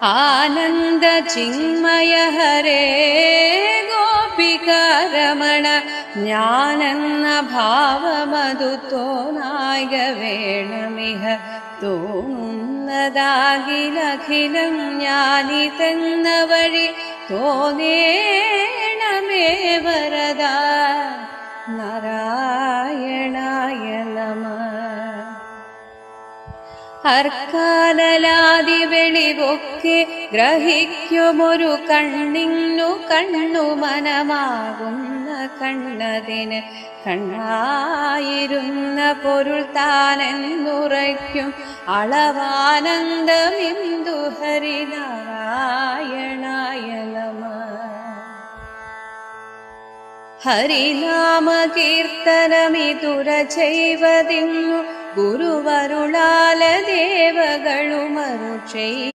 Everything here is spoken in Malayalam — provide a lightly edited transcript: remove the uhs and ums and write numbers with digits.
ആനന്ദ ചിന്മയ ഹരേ ഗോപികാരമണ ഞാനെന്ന ഭാവമതു തോന്നായ വേണമിഹ തോന്നുന്നതാകിലഖിലം ഞാനിതെന്ന വഴി തോന്നേണമേ വരദ നാരായണായ നമഃ. അർക്കാലലാദി വെളിവൊക്കെ ഗ്രഹിക്കുമൊരു കണ്ണിന്നു കണ്ണു മനമാകുന്ന കണ്ണതിന് കണ്ണായിരുന്ന പൊരുൾ താനെന്നുറയ്ക്കും അളവാനന്ദമിന്ദു ഹരിനാരായണായ നമഃ. ഹരിനാമ കീർത്തനമിതുര ചെയ്വതിന്നു ഗുരുവരുളാല ദേവകളുമരു ചെയ്